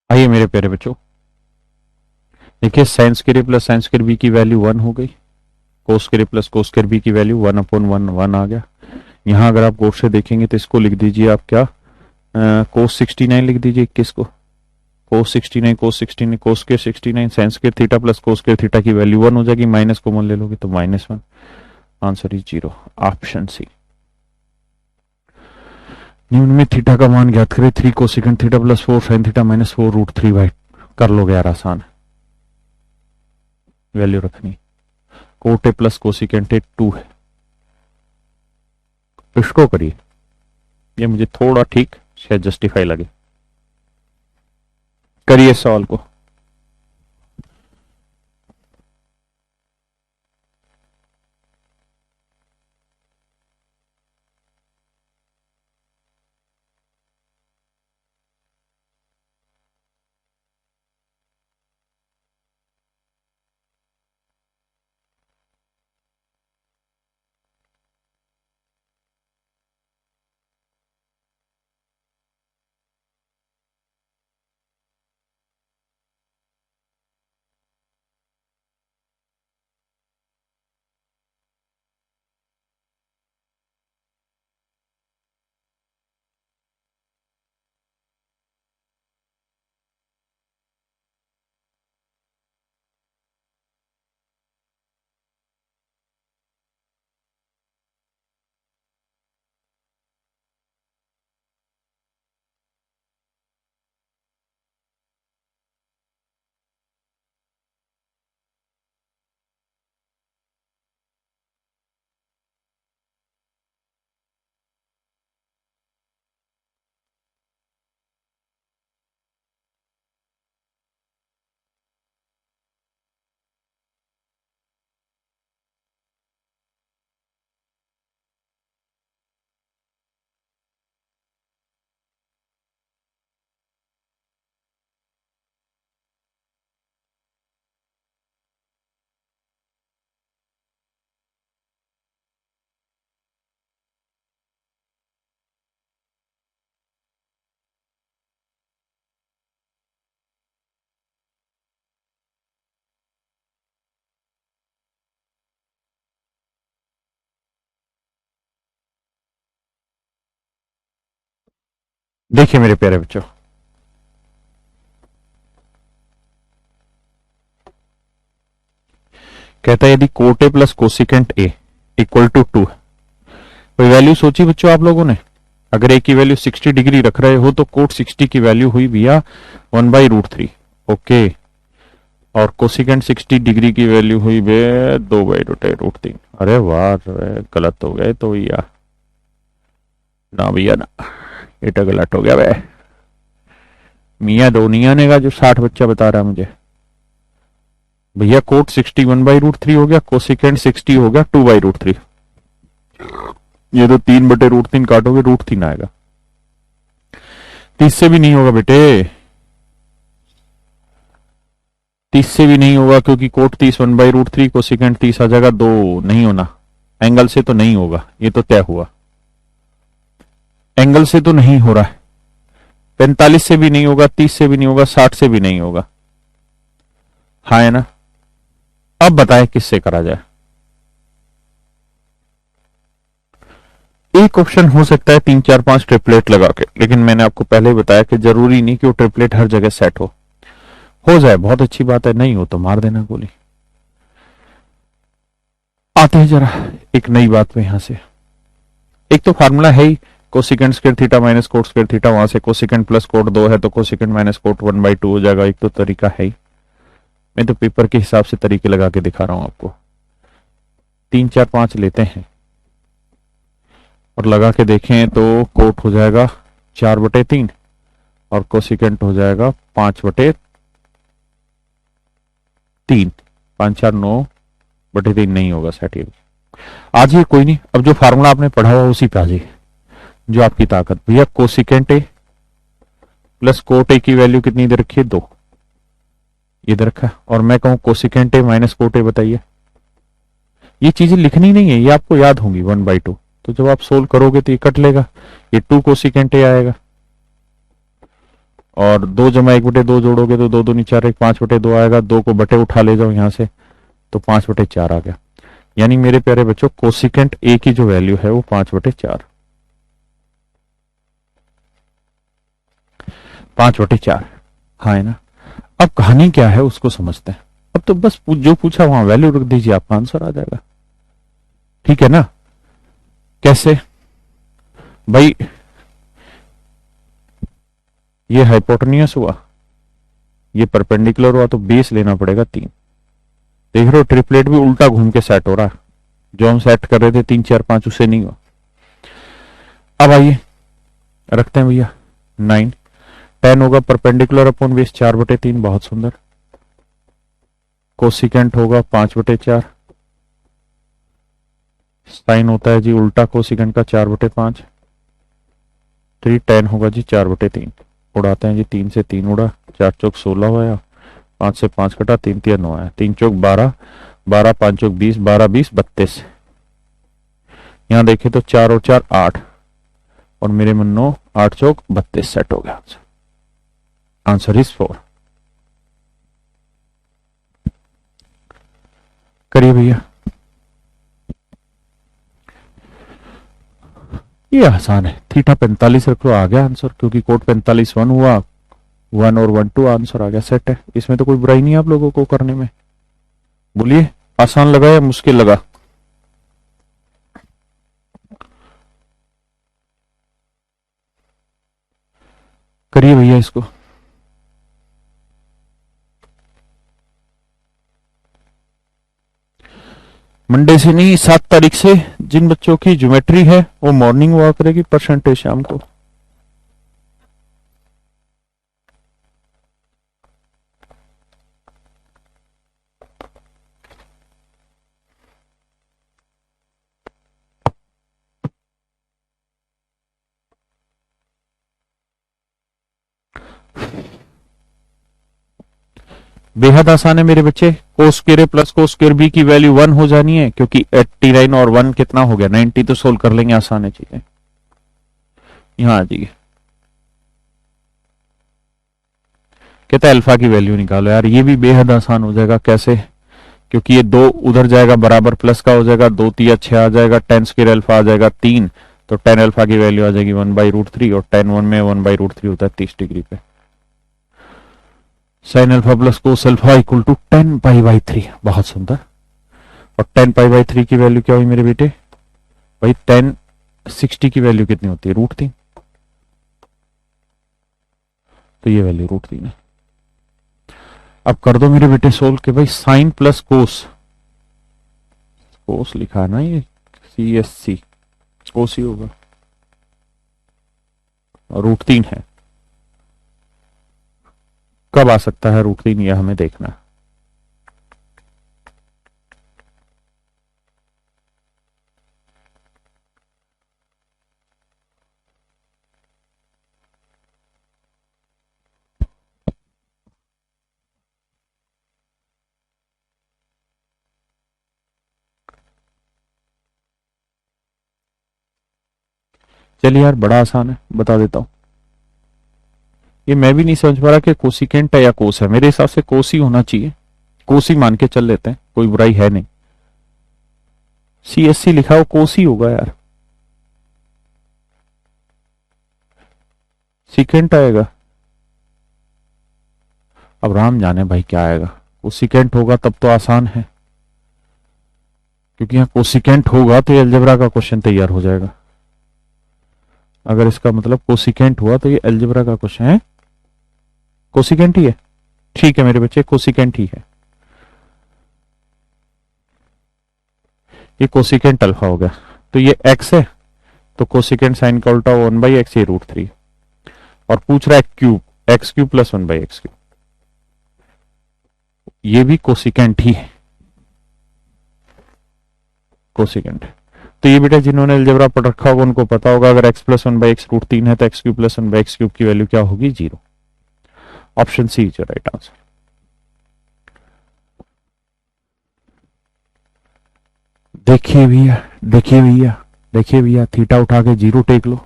आइए मेरे प्यारे बच्चों, देखिए sine square plus sine square B की वैल्यू 1 हो गई, cos square plus cos square B की वैल्यू 1 अपॉन 1 1 आ गया। यहाँ अगर आप गौर से देखेंगे तो इसको लिख दीजिए आप क्या, कोस 69 लिख दीजिए 21 को, कोस 69 कोस 69 cos square 69 sign square theta plus cos square theta की वैल्यू 1 हो जाएगी, माइनस कॉमन ले लोगे तो -1, आंसर इज 0, ऑप्शन सी। निम्न में थीटा का मान ज्ञात करें, 3 cosecant theta plus 4 sine theta minus 4 root 3 by, कर लोगे यार आसान, वैल्यू रखनी। Cot A plus cosecant A 2 है, इसको करिए, ये मुझे थोड़ा ठीक शायद जस्टिफाई लगे। करिए इस सवाल को। देखिए मेरे प्यारे बच्चों, कहता है यदि cot A plus cosecant A equal to 2 है, कोई वैल्यू सोची बच्चों आप लोगों ने? अगर ए की वैल्यू 60 डिग्री रख रहे हो तो कोट 60 की वैल्यू हुई भैया 1/√3। ओके, और कोसिकेंट 60 डिग्री की वैल्यू हुई बे 2/√3। अरे वाह, गलत हो गए तो भैया ना भैया ना, ये तो गलत हो गया बे। मियाँ दो नहीं आने का जो 60 बच्चा बता रहा है मुझे। भैया कोट 60 1/√3 हो गया, कोसिकेंट 60 हो गया 2/√3। ये तो 3/√3 काटोगे √3 आएगा। 30 से भी नहीं होगा बेटे, 30 से भी नहीं होगा, क्योंकि कोट 30 1/√3, कोसिकेंट 30 आ जाएगा 2। नहीं होना, एंगल से तो नहीं होगा, ये तो तय हुआ। एंगल से तो नहीं हो रहा है। 45 से भी नहीं होगा, 30 से भी नहीं होगा, 60 से भी नहीं होगा। हाँ है ना? अब बताएं किससे करा जाए। एक ऑप्शन हो सकता है 3 4 5 ट्रिपलेट लगा के, लेकिन मैंने आपको पहले ही बताया कि जरूरी नहीं कि वो ट्रिपलेट हर जगह सेट हो जाए बहुत अच्छी बात है, नहीं हो तो मार देना गोली। आते हैं जरा एक नई बात पे। यहां से एक तो फार्मूला है ही, cosecant square theta minus cot square theta, वहां से कोसिकेंट प्लस कोट 2 है तो कोसिकेंट माइनस कोट 1/2 हो जाएगा। एक तो तरीका है ही, मैं तो पेपर के हिसाब से तरीके लगा के दिखा रहा हूं आपको। 3 4 5 लेते हैं और लगा के देखें तो कोट हो जाएगा 4/3 और कोसिकेंट हो जाएगा 5/3। 5 4 9/3 नहीं होगा सेट। ये आज ये कोई नहीं, अब जो फार्मूला आपने पढ़ा हुआ उसी पे आ जाइए, जो आपकी ताकत। भैया cosecant A plus cot A की वैल्यू कितनी दे रखी है? 2, ये दे रखा है। और मैं कहूं cosecant A minus cot A, बताइए। ये चीजें लिखनी नहीं है, ये आपको याद होंगी 1/2। तो जब आप सोल्व करोगे तो ये कट लेगा, ये 2 कोसिकेंट ए आएगा और 2 जमा 1/2 जोड़ोगे तो 2 2 4 1 5/2 आएगा। 2 को बटे उठा ले जाओ यहां से तो 5/4 आ गया। यानी मेरे प्यारे बच्चों कोसिकेंट ए की जो वैल्यू है वो 5/4, 5/4। हाँ है ना? अब कहानी क्या है उसको समझते हैं। अब तो बस जो पूछा वहां वैल्यू रख दीजिए, आपका आंसर आ जाएगा। ठीक है ना? कैसे भाई? ये हाइपोटेन्यूस हुआ, ये परपेंडिकुलर हुआ, तो बेस लेना पड़ेगा 3। देख रहे हो ट्रिपलेट भी उल्टा घूम के सेट हो रहा है। जो हम सेट कर रहे थे 3 4 5 उससे नहीं हुआ। अब आइए रखते हैं भैया 9, tan होगा परपेंडिकुलर अपॉन बेस 4/3, बहुत सुंदर। कोसिकेंट होगा 5/4, साइन होता है जी उल्टा कोसिकेंट का 4/5, 3 tan होगा जी 4/3। उड़ाते हैं जी, 3 से 3 उड़ा, 4 चौक 16 हुआ, 5 से 5 कटा, 3 3 9 आया, 3 चौक 12, 12 5 चौक 20, 12 20 32। यहां देखें तो 4 और 4 8, और मेरे मन 9, 8 चौक 32 सेट हो गया आंसर। Answer is 4। करिए भैया, ये आसान है। थीटा 45 रख लो, आ गया आंसर, क्योंकि कोट 45 1 हुआ, 1 और 1 2 आंसर आ गया, सेट है। इसमें तो कोई बुराई नहीं है आप लोगों को करने में। बोलिए आसान लगा या मुश्किल लगा? करिए भैया इसको। मंडे से नहीं, 7 तारीख से जिन बच्चों की ज्योमेट्री है वो मॉर्निंग हुआ करेगी, परसेंटेज शाम को। बेहद आसान है मेरे बच्चे। Cos square plus cos square B की वैल्यू 1 हो जानी है, क्योंकि 89 और 1 कितना हो गया 90, तो सोल्व कर लेंगे, आसान है चीजें। यहां आ जाइए, कहता है अल्फा की वैल्यू निकालो। यार ये भी बेहद आसान हो जाएगा। कैसे? क्योंकि ये 2 उधर जाएगा, बराबर प्लस का हो जाएगा, 2 3 6 आ जाएगा, tan स्क्वायर अल्फा आ जाएगा 3, तो tan अल्फा की वैल्यू आ जाएगी 1/√3, और tan 1 में 1/√3 होता है 30 डिग्री पे। Sine alpha plus cos alpha equal to tan π/3, बहुत सुंदर। और tan π/3 की वैल्यू क्या हुई मेरे बेटे? भाई tan 60 की वैल्यू कितनी होती है? √3, तो ये वैल्यू √3 है। अब कर दो मेरे बेटे सोल्व के भाई, साइन प्लस कोस, कोस लिखा है ना, ये CSC कोस ही होगा, √3 है। कब आ सकता है √3, यह हमें देखना है। चलिए यार, बड़ा आसान है, बता देता हूं। ये मैं भी नहीं समझ पा रहा कि कोसिकेंट है या कोस है। मेरे हिसाब से कोस ही होना चाहिए, कोस ही मान के चल लेते हैं, कोई बुराई है नहीं। CSC लिखा हो, कोस ही होगा यार। सिकेंट आएगा, अब राम जाने भाई क्या आएगा। कोसिकेंट होगा तब तो आसान है, क्योंकि यहाँ कोसिकेंट होगा तो ये अलजेब्रा का क्वेश्चन तैयार हो जाएगा। अगर इसका मतलब कोसिकेंट हुआ तो ये अलजेब्रा का क्वेश्चन है। कोसिकेंट ही है, ठीक है मेरे बच्चे, कोसिकेंट ही है। ये कोसिकेंट अल्फा हो गया, तो ये x है, तो कोसिकेंट साइन का उल्टा 1/x, ये √3। और पूछ रहा है क्यूब, x³ प्लस 1/x³, ये भी कोसिकेंट ही है, कोसिकेंट। तो ये बेटा जिन्होंने अलजेब्रा पढ़ रखा होगा उनको पता होगा, अगर x प्लस 1/x √3 है तो x³ प्लस 1/x³ की वैल्यू क्या होगी? 0। Option C is right answer. देखिए भैया, देखिए भैया, देखिए भैया, थीटा उठा के 0 टेक लो।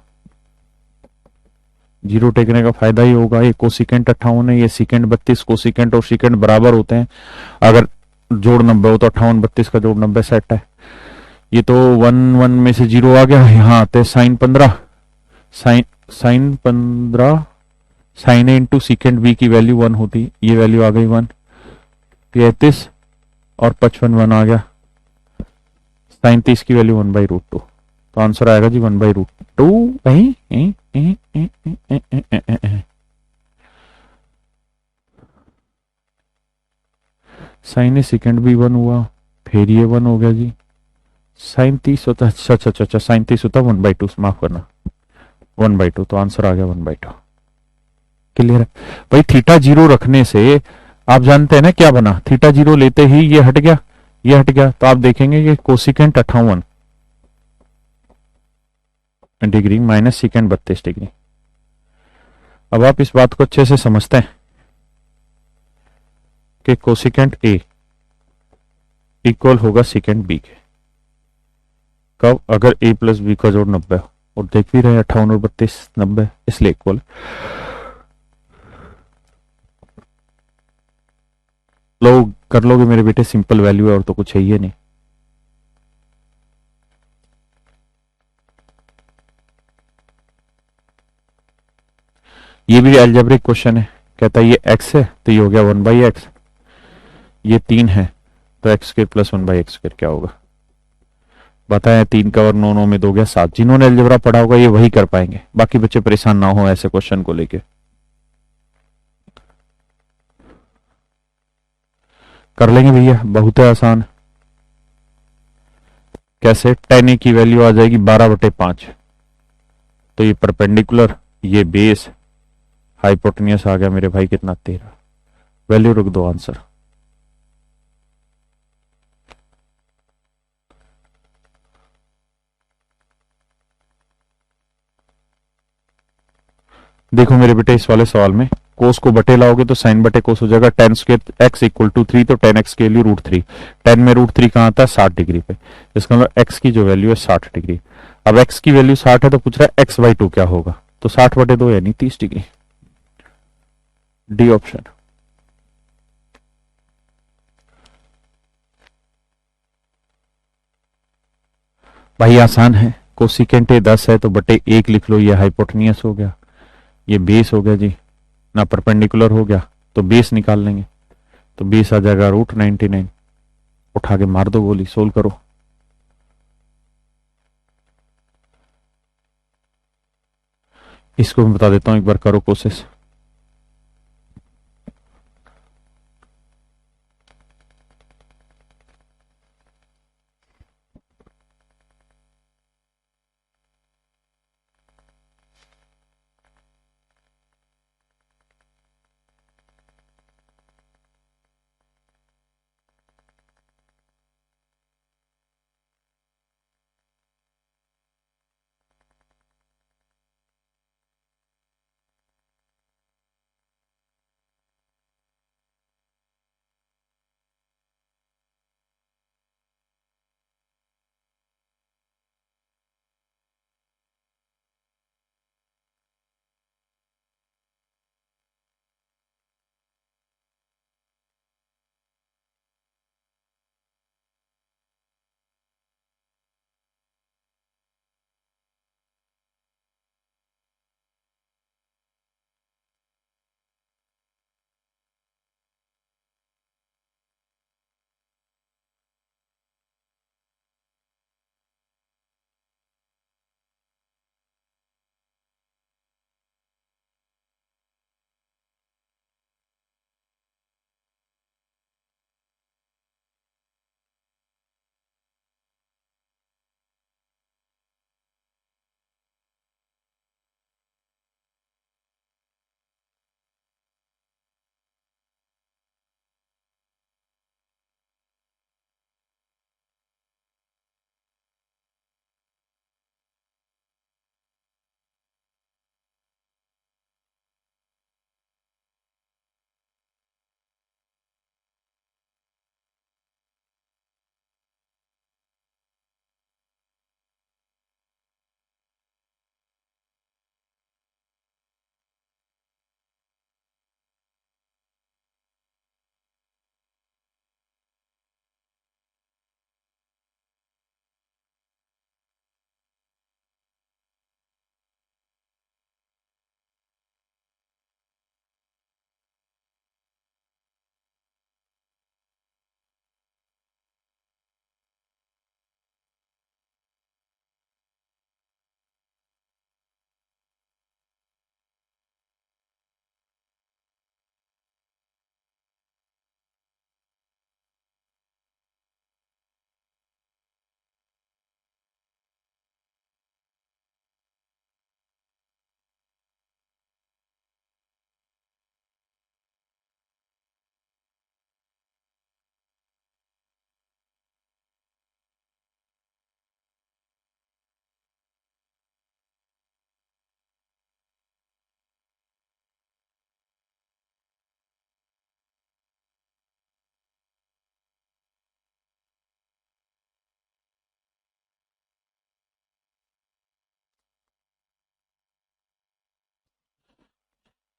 0 टेकने का फायदा ही होगा। ये कोसिकेंट 58 है, ये सिकेंट 32, कोसिकेंट और सिकेंट बराबर होते हैं। अगर जोड़ 90 हो तो 58 32 का जोड़ 90 सेट है। ये तो 1 1 में से 0 आ गया, यहाँ आते साइन 15, साइन 15 साइन ए इंटू सिकेंड बी की वैल्यू 1 होती, ये वैल्यू आ गई 1, 33 और 55 1 आ गया, साइन 30 की वैल्यू 1/√2, तो आंसर आएगा जी 1/√2। साइन ए सेकेंड भी 1 हुआ, फिर ये 1 हो गया जी, साइन 30 होता, अच्छा अच्छा अच्छा, साइन 30 होता 1/2, माफ करना, 1/2, तो आंसर आ गया 1/2। क्लियर है भाई। थीटा 0 रखने से आप जानते हैं ना क्या बना, थीटा 0 लेते ही ये हट गया, ये हट गया, तो आप देखेंगे कि cosecant 58 degree minus secant 32 degree. अब आप इस बात को अच्छे से समझते हैं कि कोसिकेंट ए इक्वल होगा सिकेंट बी के। कब? अगर ए प्लस बी का जोड़ 90 हो, और देख भी रहे हैं 58 और 32 90, इसलिए इक्वल। लोग कर लोगे मेरे बेटे, सिंपल वैल्यू है और तो कुछ है ही नहीं। ये भी अलजेब्रिक क्वेश्चन है, कहता है ये x है तो ये हो गया 1/x, ये 3 है तो x² प्लस 1/x² क्या होगा बताएं। 3 का और 9 9 में 2 गया 7। जिन्होंने अलजेब्रा पढ़ा होगा ये वही कर पाएंगे, बाकी बच्चे परेशान ना हो ऐसे क्वेश्चन को लेके। कर लेंगे भैया, बहुत है आसान। कैसे? tan a की वैल्यू आ जाएगी 12/5, तो ये परपेंडिकुलर, ये बेस, हाइपोटेनियस आ गया मेरे भाई कितना 13। वैल्यू रख दो आंसर। देखो मेरे बेटे, इस वाले सवाल में कोस को बटे लाओगे तो साइन बटे कोस हो जाएगा। tan square x equal to 3, तो tan x के लिए √3। tan में √3 कहां आता है? 60 डिग्री पे। इसका मतलब x की जो वैल्यू है 60 डिग्री। अब x की वैल्यू 60 है तो पूछ रहा है x/2 क्या होगा, तो 60/2 यानी 30 डिग्री। D option. भाई आसान है, कोसिकेंट ए 10 है तो बटे 1 लिख लो, ये हाइपोटेनियस हो गया, ये बेस हो गया जी ना, परपेंडिकुलर हो गया तो बेस निकाल लेंगे, तो बेस आ जाएगा √99। उठा के मार दो गोली, सोल्व करो। इसको मैं बता देता हूं, एक बार करो कोशिश।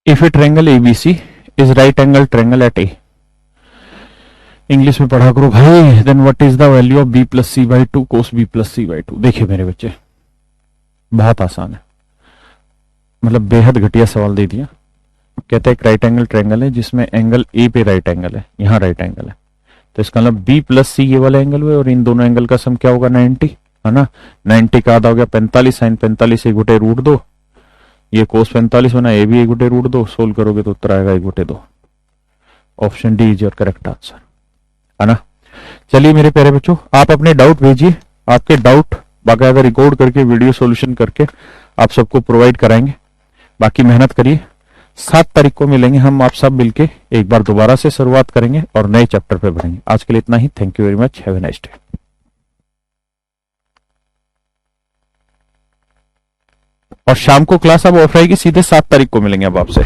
If a triangle ABC is right angle triangle at A, English में पढ़ा करो भाई, then what is the value of B plus C by two cos B plus C by two. देखिए मेरे बच्चे, बहुत आसान है, मतलब बेहद घटिया सवाल दे दिया। कहते हैं एक राइट एंगल ट्रायंगल है जिसमें एंगल ए पे राइट एंगल है, यहाँ राइट एंगल है, तो इसका मतलब बी प्लस सी ये वाला एंगल हुआ और इन दोनों एंगल का सम क्या होगा 90, है ना। 90 का आधा हो गया 45, साइन 45 एक गुटे रूट 2, ये कोस 45 बना, ये भी एक गुटे रूट 2, सोल्व करोगे तो उत्तर आएगा 1/2। Option D is your correct answer, है ना। चलिए मेरे प्यारे बच्चों, आप अपने डाउट भेजिए, आपके डाउट बाकायदा रिकॉर्ड करके वीडियो सॉल्यूशन करके आप सबको प्रोवाइड कराएंगे। बाकी मेहनत करिए, 7 तारीख को मिलेंगे हम आप सब मिलके, एक बार दोबारा से शुरुआत करेंगे और नए चैप्टर पे बढ़ेंगे। आज के लिए इतना ही, thank you very much, have a nice day. और शाम को क्लास अब ऑफ रहेगी, सीधे 7 तारीख को मिलेंगे अब आपसे।